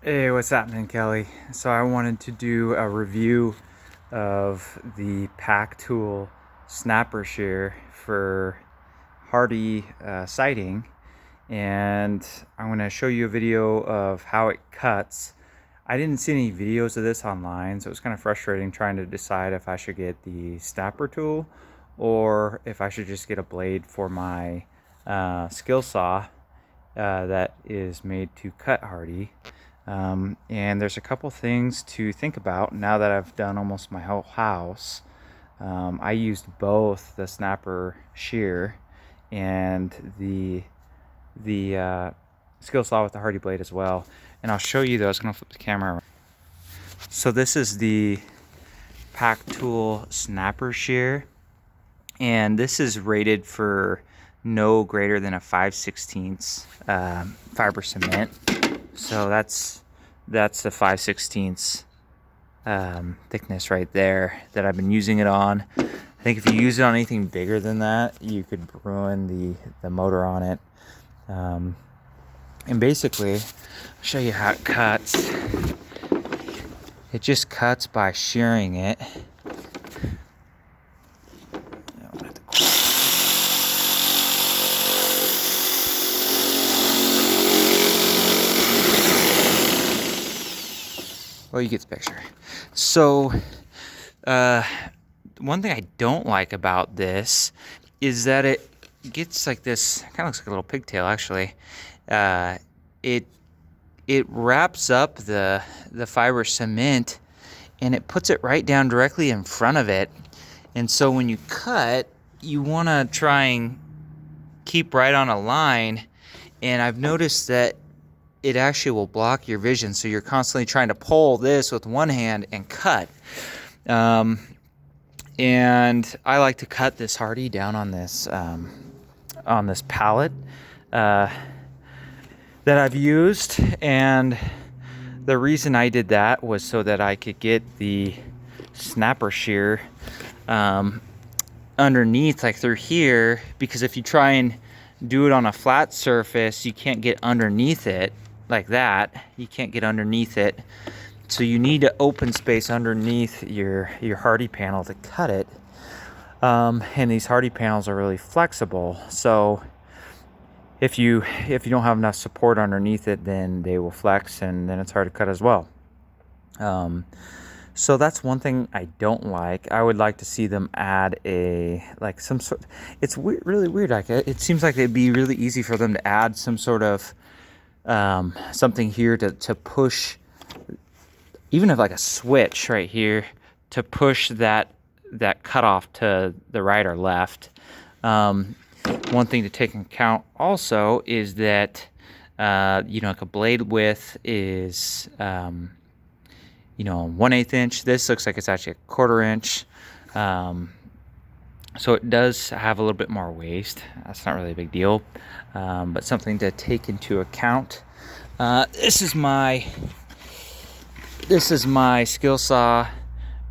Hey, what's happening, Kelly? So I wanted to do a review of the Pactool snapper shear for hardy sighting, and I'm going to show you a video of how it cuts. I didn't see any videos of this online, so it was kind of frustrating trying to decide if I should get the snapper tool or if I should just get a blade for my skill saw that is made to cut hardy. And there's a couple things to think about now that I've done almost my whole house. I used both the snapper shear and the skill saw with the hardy blade as well. And I'll show you those. I'm gonna flip the camera around. So this is the Pactool snapper shear, and this is rated for no greater than a 5/16 fiber cement. So that's the 5/16 thickness right there that I've been using it on. I think if you use it on anything bigger than that, you could ruin the motor on it. And basically, I'll show you how it cuts. It just cuts by shearing it. Well, you get the picture. So, one thing I don't like about this is that it gets like this, kind of looks like a little pigtail actually. It wraps up the fiber cement and it puts it right down directly in front of it. And so when you cut, you want to try and keep right on a line. And I've noticed that it actually will block your vision, so you're constantly trying to pull this with one hand and cut. And I like to cut this hardy down on this pallet that I've used, and the reason I did that was so that I could get the snapper shear underneath, like through here, because if you try and do it on a flat surface, you can't get underneath it like that. You can't get underneath it, so you need an open space underneath your hardy panel to cut it. And these hardy panels are really flexible, so if you don't have enough support underneath it, then they will flex, and then it's hard to cut as well. So that's one thing I don't like. I would like to see them add some sort. It's really weird. Like it seems like it'd be really easy for them to add some sort of something here to push, even if like a switch right here to push that cutoff to the right or left. One thing to take into account also is that like a blade width is 1/8 inch. This looks like it's actually a 1/4 inch. So it does have a little bit more waste. That's not really a big deal, but something to take into account. This is my skill saw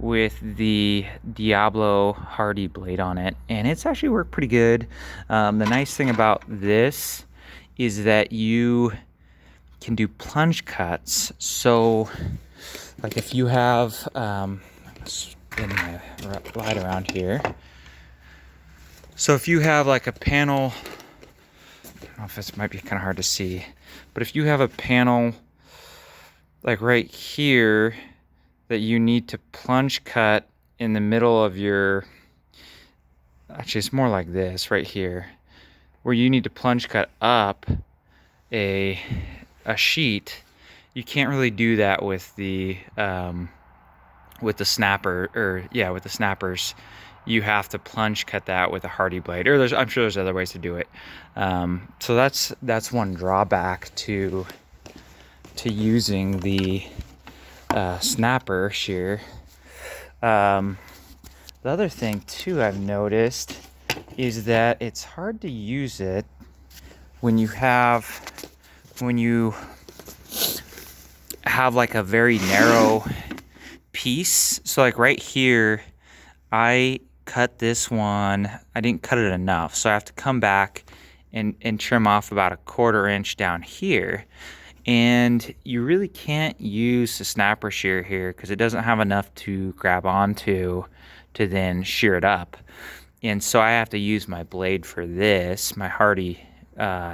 with the Diablo hardy blade on it, and it's actually worked pretty good. The nice thing about this is that you can do plunge cuts. So like if you have spin my light around here. So if you have like a panel, I don't know if this might be kind of hard to see, but if you have a panel like right here that you need to plunge cut in the middle of your, actually it's more like this right here, where you need to plunge cut up a sheet, you can't really do that with the snapper, with the snappers. You have to plunge cut that with a hardy blade, or I'm sure there's other ways to do it. So that's one drawback to using the snapper shear. The other thing too I've noticed is that it's hard to use it when you have like a very narrow piece. So like right here, I cut this one, I didn't cut it enough, so I have to come back and trim off about a 1/4 inch down here. And you really can't use the snapper shear here because it doesn't have enough to grab onto to then shear it up. And so I have to use my blade for this, my Hardy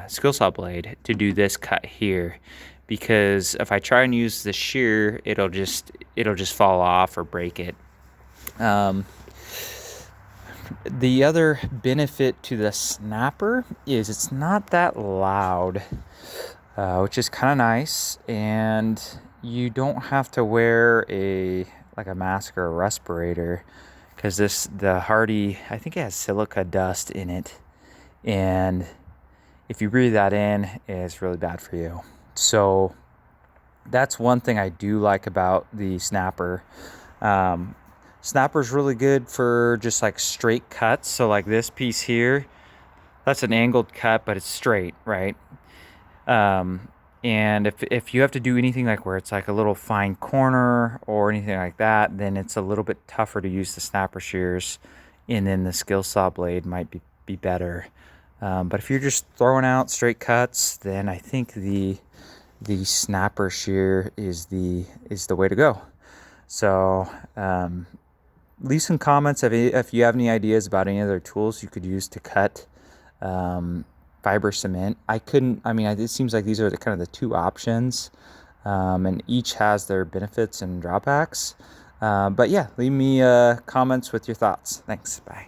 skill saw blade, to do this cut here, because if I try and use the shear, it'll just fall off or break it. The other benefit to the snapper is it's not that loud, which is kind of nice, and you don't have to wear a mask or a respirator, because the Hardy, I think it has silica dust in it, and if you breathe that in, it's really bad for you. So that's one thing I do like about the snapper. Snapper's really good for just like straight cuts. So like this piece here, that's an angled cut, but it's straight, right? And if you have to do anything like where it's like a little fine corner or anything like that, then it's a little bit tougher to use the snapper shears, and then the skill saw blade might be better. But if you're just throwing out straight cuts, then I think the snapper shear is the way to go. So leave some comments if you have any ideas about any other tools you could use to cut fiber cement. It seems like these are kind of the two options, and each has their benefits and drawbacks. But yeah, leave me comments with your thoughts. Thanks. Bye.